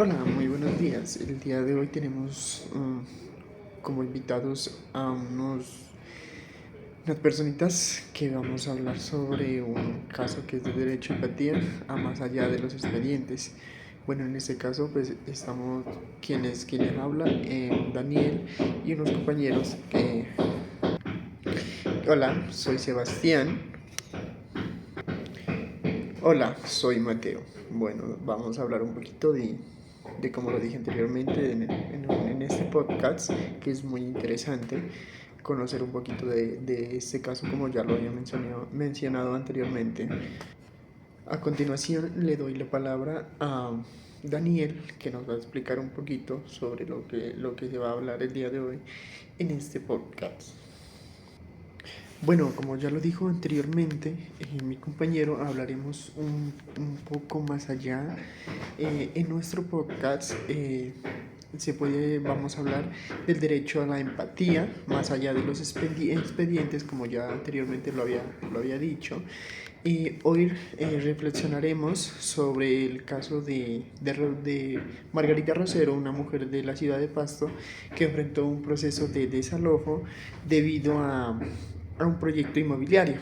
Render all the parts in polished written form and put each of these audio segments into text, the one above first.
Hola, muy buenos días. El día de hoy tenemos como invitados a unas personitas que vamos a hablar sobre un caso que es de derecho a empatía a más allá de los expedientes. Bueno, en este caso pues estamos quien les habla, Daniel y unos compañeros Hola, soy Sebastián. Hola, soy Mateo. Bueno, vamos a hablar un poquito de como lo dije anteriormente en este podcast, que es muy interesante conocer un poquito de este caso como ya lo había mencionado anteriormente. A continuación le doy la palabra a Daniel, que nos va a explicar un poquito sobre lo que se va a hablar el día de hoy en este podcast. Bueno, como ya lo dijo anteriormente, mi compañero, hablaremos un poco más allá. En nuestro podcast vamos a hablar del derecho a la empatía, más allá de los expedientes, como ya anteriormente lo había dicho. Y hoy reflexionaremos sobre el caso de Margarita Rosero, una mujer de la ciudad de Pasto que enfrentó un proceso de desalojo debido a un proyecto inmobiliario.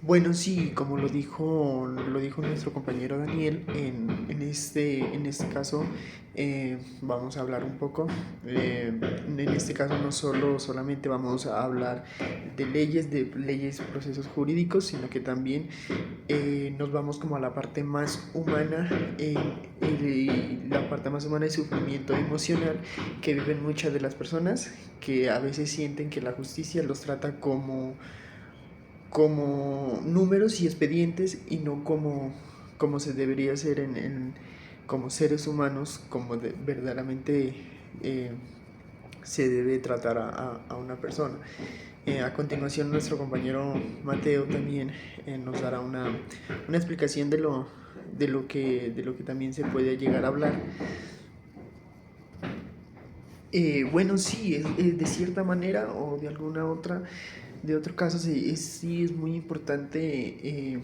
Bueno, sí, como lo dijo nuestro compañero Daniel, en este caso vamos a hablar un poco. En este caso no solamente vamos a hablar de leyes, procesos jurídicos, sino que también nos vamos como a la parte más humana, la parte más humana y sufrimiento emocional que viven muchas de las personas que a veces sienten que la justicia los trata como números y expedientes y no como se debería hacer como seres humanos, como verdaderamente eh, se debe tratar a una persona. A continuación nuestro compañero Mateo también nos dará una explicación de lo que también se puede llegar a hablar. Bueno, sí, de cierta manera o de alguna otra, de otro caso, sí es muy importante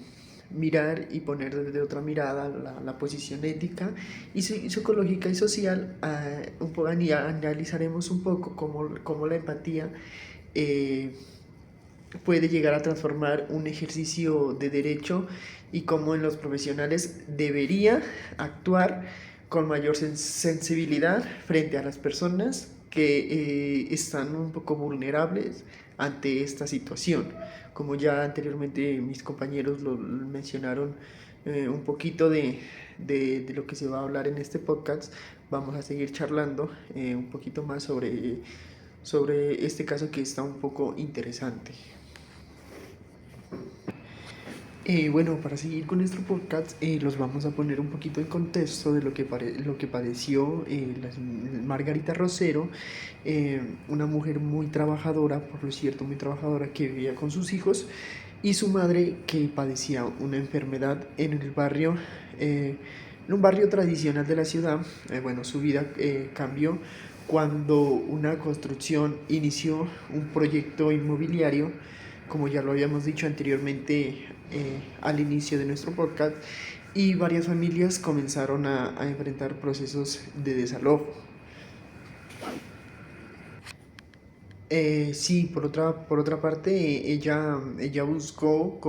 mirar y poner desde otra mirada la posición ética y psicológica y social. Analizaremos un poco cómo la empatía eh, puede llegar a transformar un ejercicio de derecho y cómo en los profesionales debería actuar con mayor sensibilidad frente a las personas que están un poco vulnerables ante esta situación. Como ya anteriormente mis compañeros lo mencionaron un poquito de lo que se va a hablar en este podcast, vamos a seguir charlando un poquito más sobre este caso que está un poco interesante. Bueno, para seguir con nuestro podcast, los vamos a poner un poquito en contexto de lo que padeció Margarita Rosero, una mujer muy trabajadora, por lo cierto, muy trabajadora, que vivía con sus hijos, y su madre que padecía una enfermedad en un barrio tradicional de la ciudad. Bueno, su vida cambió cuando una construcción inició un proyecto inmobiliario, como ya lo habíamos dicho anteriormente al inicio de nuestro podcast, y varias familias comenzaron a enfrentar procesos de desalojo. Sí, por otra parte, ella buscó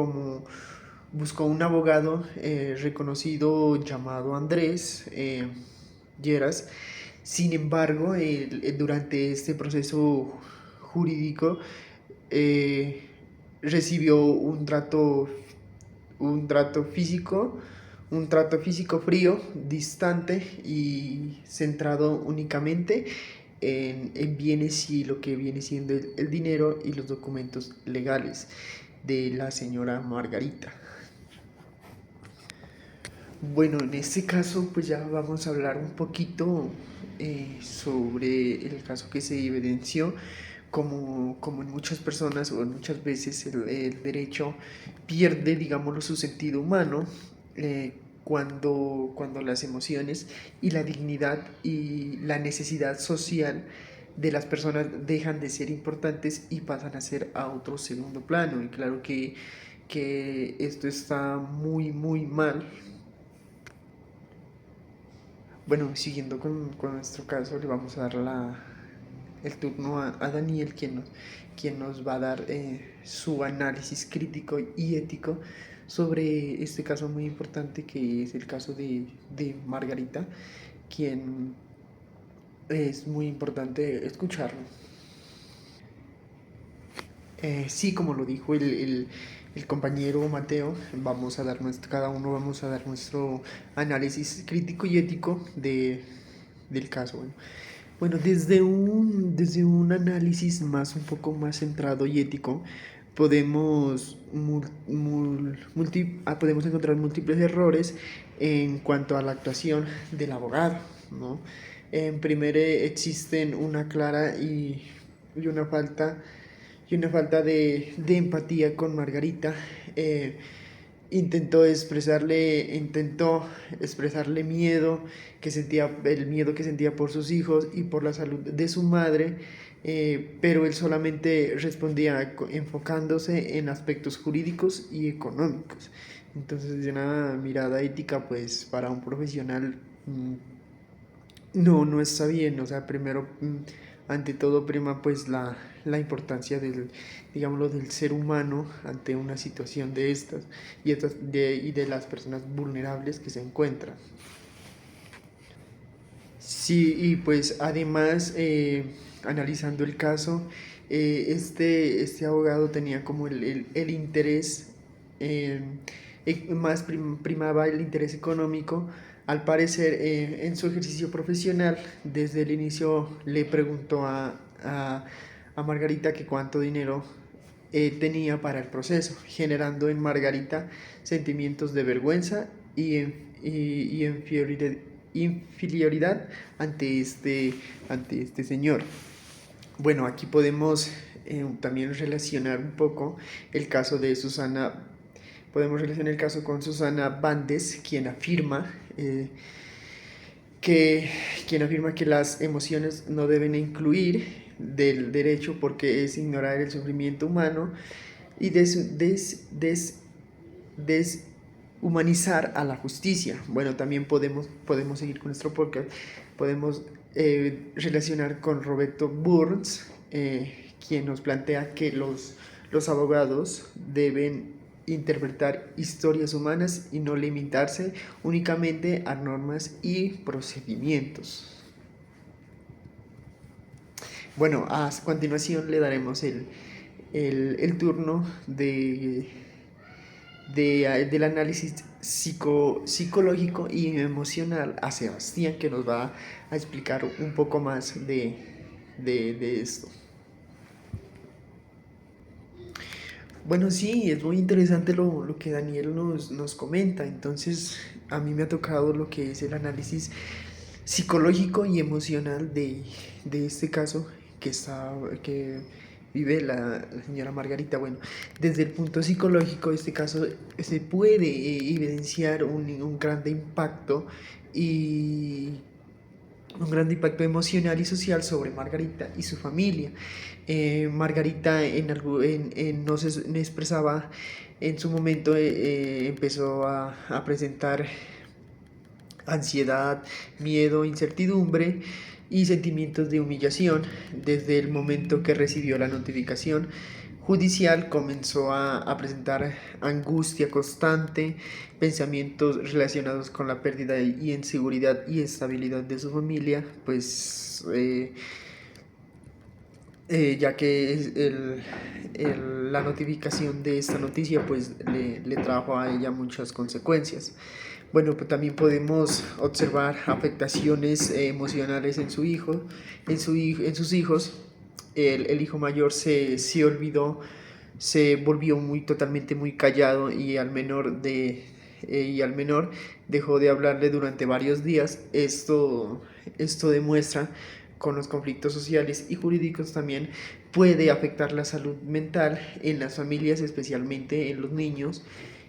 un abogado reconocido llamado Andrés Lleras. Sin embargo, durante este proceso jurídico eh, recibió un trato físico frío, distante y centrado únicamente en bienes y lo que viene siendo el dinero y los documentos legales de la señora Margarita. Bueno, en este caso pues ya vamos a hablar un poquito sobre el caso que se evidenció. Como en muchas personas o en muchas veces el derecho pierde, digámoslo, su sentido humano cuando las emociones y la dignidad y la necesidad social de las personas dejan de ser importantes y pasan a ser a otro segundo plano. Y claro que esto está muy, muy mal Bueno, siguiendo con nuestro caso, le vamos a dar el turno a Daniel, quien nos va a dar su análisis crítico y ético sobre este caso muy importante que es el caso de Margarita, quien es muy importante escucharlo. Sí, como lo dijo el compañero Mateo, cada uno vamos a dar nuestro análisis crítico y ético del caso. Bueno, desde un análisis un poco más centrado y ético, podemos encontrar múltiples errores en cuanto a la actuación del abogado, ¿no? En primer, existen una clara y una falta de empatía con Margarita. Eh, intentó expresarle el miedo que sentía por sus hijos y por la salud de su madre, pero él solamente respondía enfocándose en aspectos jurídicos y económicos. Entonces, de una mirada ética, pues para un profesional no está bien. O sea, primero, ante todo, prima pues la importancia digámoslo, del ser humano ante una situación de estas y de las personas vulnerables que se encuentran. Sí, y pues además, analizando el caso, este abogado tenía como el interés, eh, primaba el interés económico. Al parecer, en su ejercicio profesional, desde el inicio le preguntó a Margarita que cuánto dinero tenía para el proceso, generando en Margarita sentimientos de vergüenza y inferioridad ante este señor. Bueno, aquí podemos también relacionar un poco el caso de Susana. Podemos relacionar el caso con Susana Bandes, que, quien afirma que las emociones no deben incluir del derecho porque es ignorar el sufrimiento humano y deshumanizar a la justicia. Bueno, también podemos seguir con nuestro podcast. Podemos relacionar con Roberto Burns, quien nos plantea que los abogados deben interpretar historias humanas y no limitarse únicamente a normas y procedimientos. Bueno, a continuación le daremos el turno del análisis psicológico y emocional a Sebastián, que nos va a explicar un poco más de esto. Bueno, sí, es muy interesante lo que Daniel nos comenta. Entonces, a mí me ha tocado lo que es el análisis psicológico y emocional de este caso que vive la señora Margarita. Bueno, desde el punto psicológico, este caso se puede evidenciar un grande impacto y un gran impacto emocional y social sobre Margarita y su familia. Margarita no se expresaba en su momento, empezó a presentar ansiedad, miedo, incertidumbre y sentimientos de humillación. Desde el momento que recibió la notificación judicial comenzó a presentar angustia constante, pensamientos relacionados con la pérdida y inseguridad y estabilidad de su familia, pues ya que la notificación de esta noticia pues le trajo a ella muchas consecuencias. Bueno, pues también podemos observar afectaciones emocionales en su hijo, en sus hijos. El hijo mayor se olvidó, se volvió totalmente muy callado y al menor dejó de hablarle durante varios días. Esto demuestra con los conflictos sociales y jurídicos también puede afectar la salud mental en las familias, especialmente en los niños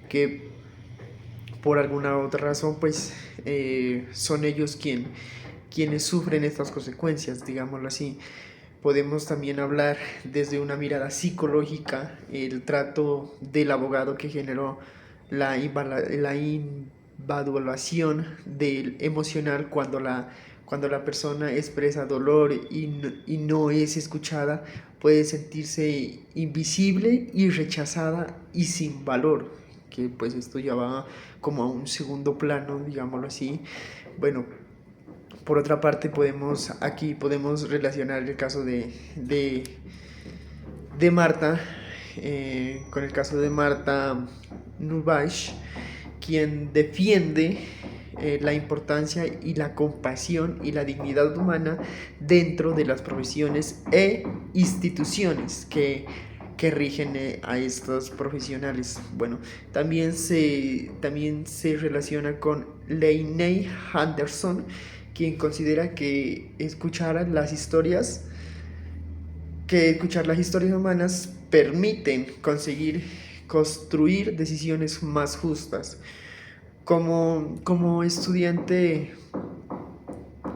que por alguna otra razón pues son ellos quienes sufren estas consecuencias, digámoslo así. Podemos también hablar desde una mirada psicológica el trato del abogado que generó la valuación del emocional cuando la persona expresa dolor y no es escuchada, puede sentirse invisible y rechazada y sin valor, que pues esto ya va como a un segundo plano, digámoslo así. Bueno, por otra parte podemos relacionar el caso de Marta, con el caso de Marta Nubash, quien defiende la importancia y la compasión y la dignidad humana dentro de las profesiones e instituciones que rigen a estos profesionales. Bueno, también se relaciona con Lainey Anderson, quien considera que escuchar las historias humanas permiten conseguir construir decisiones más justas. Como estudiante,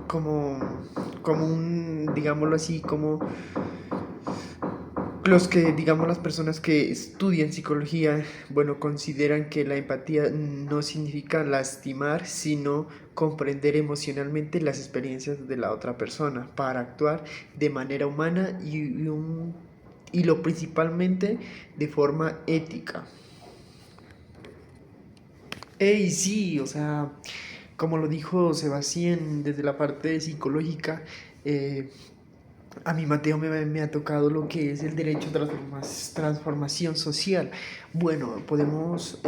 como, como un, digámoslo así, como digamos, las personas que estudian psicología, bueno, consideran que la empatía no significa lastimar, sino comprender emocionalmente las experiencias de la otra persona para actuar de manera humana y lo principalmente de forma ética. Y sí, o sea, como lo dijo Sebastián desde la parte psicológica, eh, a mí, Mateo, me ha tocado lo que es el derecho a transformación social. Bueno, podemos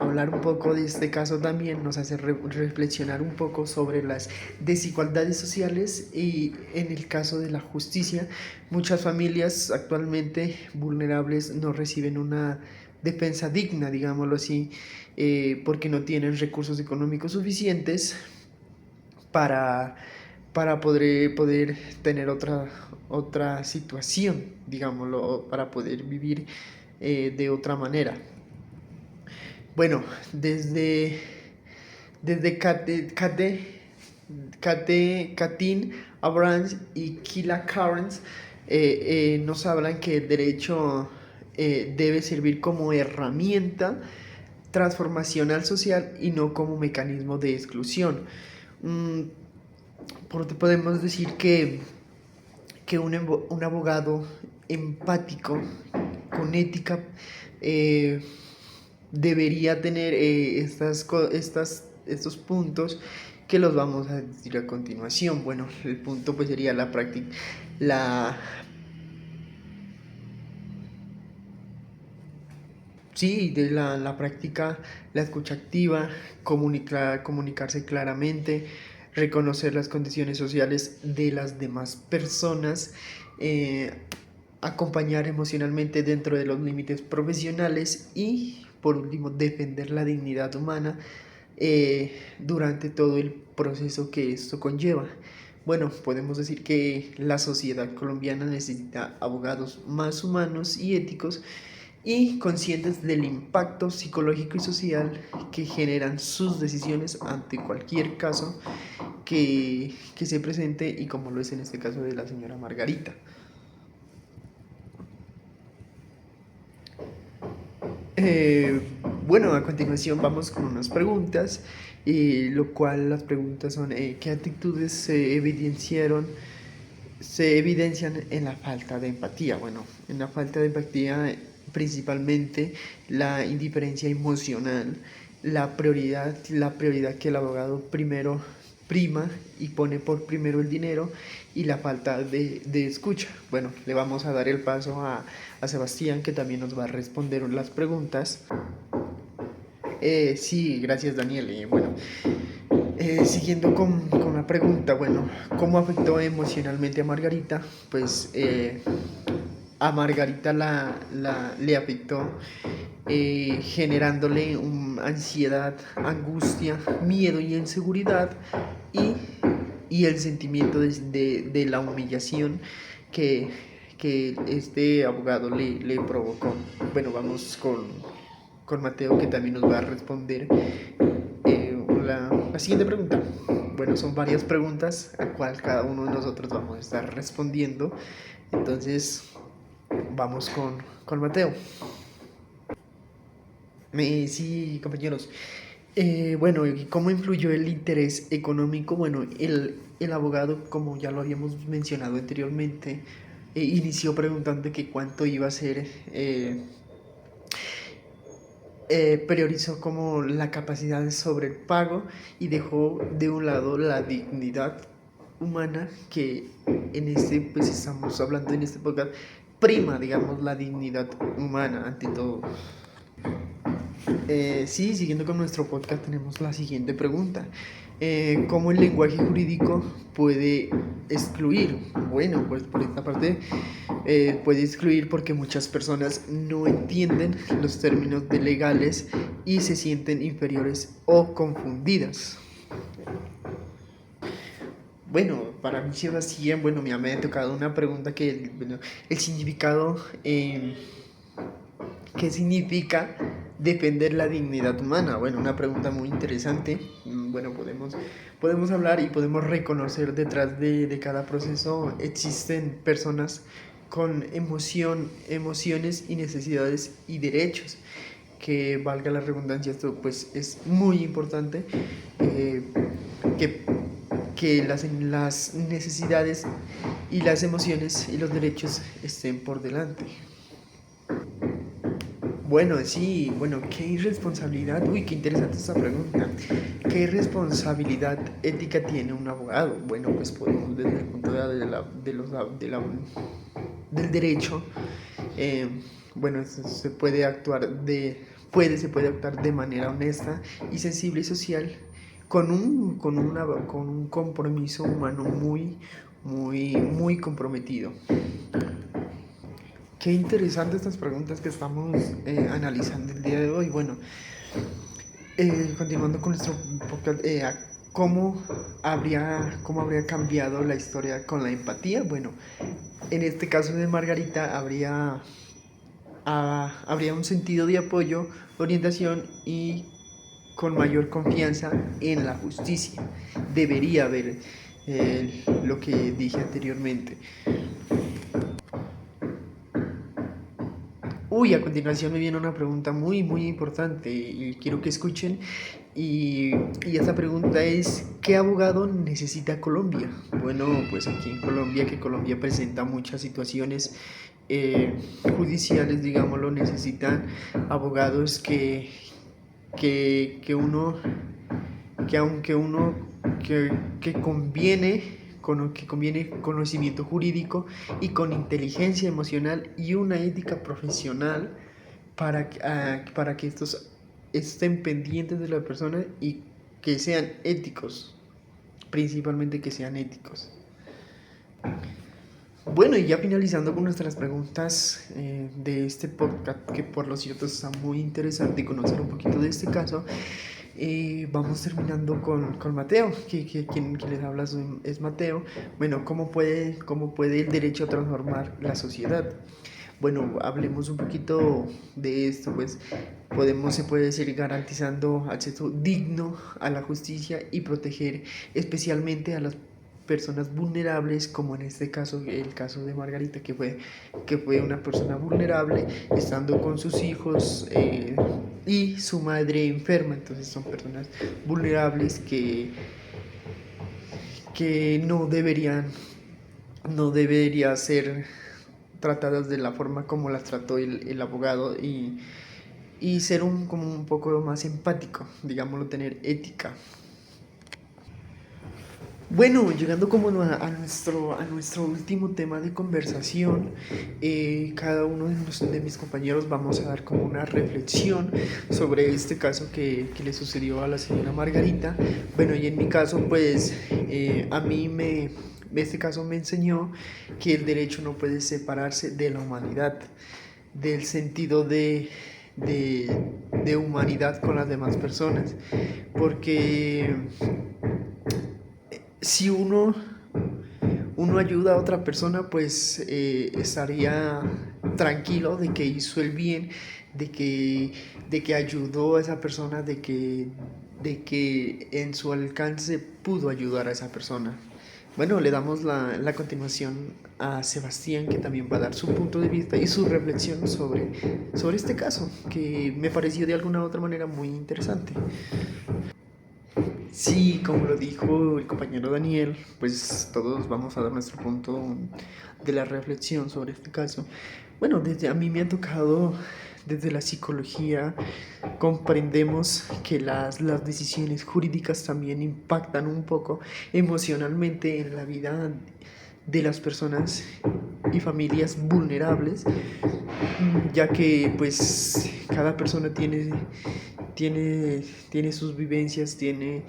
hablar un poco de este caso también, nos hace reflexionar un poco sobre las desigualdades sociales y en el caso de la justicia, muchas familias actualmente vulnerables no reciben una defensa digna, digámoslo así, porque no tienen recursos económicos suficientes para poder tener otra situación, digámoslo, para poder vivir de otra manera. Bueno, desde Katyn Abrams y Kila Carnes nos hablan que el derecho debe servir como herramienta transformacional social y no como mecanismo de exclusión. Podemos decir que un abogado empático, con ética, debería tener estos puntos que los vamos a decir a continuación. Bueno, el punto pues sería la práctica, sí, de la práctica, la escucha activa, comunicarse claramente, reconocer las condiciones sociales de las demás personas, eh, acompañar emocionalmente dentro de los límites profesionales y, por último, defender la dignidad humana durante todo el proceso que esto conlleva. Bueno, podemos decir que la sociedad colombiana necesita abogados más humanos y éticos y conscientes del impacto psicológico y social que generan sus decisiones ante cualquier caso que se presente, y como lo es en este caso de la señora Margarita. Eh, bueno, a continuación vamos con unas preguntas, lo cual las preguntas son ¿qué actitudes se evidencian en la falta de empatía? Bueno, en la falta de empatía principalmente la indiferencia emocional, la prioridad que el abogado primero prima y pone por primero el dinero, y la falta de escucha. Bueno, le vamos a dar el paso a Sebastián, que también nos va a responder las preguntas. Sí, gracias Daniel. Bueno, siguiendo con la pregunta, bueno, ¿cómo afectó emocionalmente a Margarita? Pues a Margarita le afectó generándole ansiedad, angustia, miedo y inseguridad, y el sentimiento de la humillación que este abogado le provocó. Bueno, vamos con Mateo, que también nos va a responder la siguiente pregunta. Bueno, son varias preguntas a cual cada uno de nosotros vamos a estar respondiendo. Entonces, vamos con Mateo. Sí, compañeros. Bueno, ¿y cómo influyó el interés económico? Bueno, el abogado, como ya lo habíamos mencionado anteriormente, inició preguntando que cuánto iba a ser, priorizó como la capacidad sobre el pago y dejó de un lado la dignidad humana que en este, pues estamos hablando en este podcast, prima, digamos, la dignidad humana ante todo. Sí, siguiendo con nuestro podcast tenemos la siguiente pregunta. ¿Cómo el lenguaje jurídico puede excluir? Bueno, pues por esta parte puede excluir porque muchas personas no entienden los términos de legales y se sienten inferiores o confundidas. Bueno, para mí Sebastián, bueno, me ha tocado una pregunta que, bueno, el significado, ¿qué significa defender la dignidad humana? Bueno, una pregunta muy interesante. Bueno, podemos hablar y podemos reconocer detrás de cada proceso existen personas con emociones y necesidades y derechos. Que valga la redundancia, esto pues es muy importante, que, que las necesidades y las emociones y los derechos estén por delante. Bueno, sí, bueno, ¿qué irresponsabilidad? Uy, qué interesante esta pregunta. ¿Qué responsabilidad ética tiene un abogado? Bueno, pues podemos desde el punto del derecho, eh, bueno, se puede actuar se puede actuar de manera honesta y sensible y social con un compromiso humano muy comprometido. Qué interesante estas preguntas que estamos analizando el día de hoy. Bueno, continuando con nuestro podcast, ¿cómo habría cambiado la historia con la empatía? Bueno, en este caso de Margarita habría un sentido de apoyo, orientación y con mayor confianza en la justicia. Debería haber lo que dije anteriormente. Uy, a continuación me viene una pregunta muy importante y quiero que escuchen. Y esta pregunta es, ¿qué abogado necesita Colombia? Bueno, pues aquí en Colombia, que Colombia presenta muchas situaciones judiciales, digámoslo, necesitan abogados que uno, que aunque uno, que conviene que conviene conocimiento jurídico y con inteligencia emocional y una ética profesional para que estos estén pendientes de la persona y que sean éticos, principalmente que sean éticos. Bueno, y ya finalizando con nuestras preguntas de este podcast, que por lo cierto está muy interesante conocer un poquito de este caso, vamos terminando con Mateo, quien les habla es Mateo. Bueno, cómo puede el derecho transformar la sociedad? Bueno, hablemos un poquito de esto, pues se puede decir garantizando acceso digno a la justicia y proteger especialmente a las personas vulnerables, como en este caso, el caso de Margarita, que fue una persona vulnerable, estando con sus hijos y su madre enferma. Entonces son personas vulnerables que no debería ser tratadas de la forma como las trató el abogado y ser como un poco más empático, digámoslo, tener ética. Bueno, llegando como a nuestro último tema de conversación, cada uno de mis compañeros vamos a dar como una reflexión sobre este caso que le sucedió a la señora Margarita. Bueno, y en mi caso, pues este caso me enseñó que el derecho no puede separarse de la humanidad, del sentido de humanidad con las demás personas, porque si uno ayuda a otra persona, pues estaría tranquilo de que hizo el bien, de que ayudó a esa persona, de que en su alcance pudo ayudar a esa persona. Bueno, le damos la continuación a Sebastián, que también va a dar su punto de vista y su reflexión sobre este caso, que me pareció de alguna u otra manera muy interesante. Sí, como lo dijo el compañero Daniel, pues todos vamos a dar nuestro punto de la reflexión sobre este caso. Bueno, desde a mí me ha tocado, desde la psicología, comprendemos que las decisiones jurídicas también impactan un poco emocionalmente en la vida de las personas y familias vulnerables, ya que pues cada persona tiene sus vivencias, tiene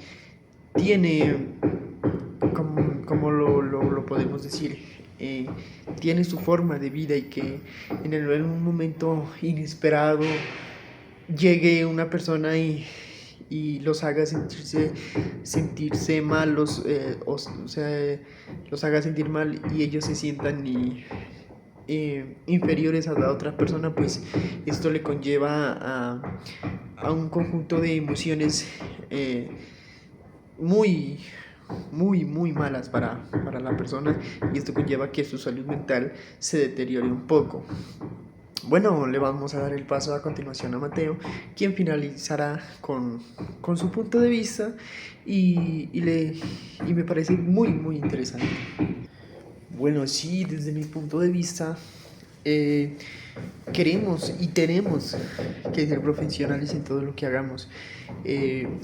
como lo podemos decir, eh, tiene su forma de vida y que en un momento inesperado llegue una persona y los haga sentirse mal, o sea, los haga sentir mal y ellos se sientan inferiores a la otra persona, pues esto le conlleva a un conjunto de emociones eh, muy, muy malas para la persona, y esto conlleva que su salud mental se deteriore un poco. Bueno, le vamos a dar el paso a continuación a Mateo, quien finalizará con su punto de vista y me parece muy interesante. Bueno, sí, desde mi punto de vista, eh, queremos y tenemos que ser profesionales en todo lo que hagamos.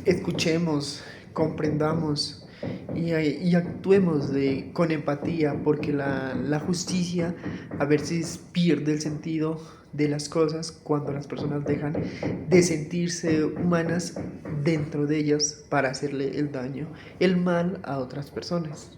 Escuchemos, comprendamos y actuemos con empatía, porque la justicia a veces pierde el sentido de las cosas cuando las personas dejan de sentirse humanas dentro de ellas para hacerle el daño, el mal a otras personas.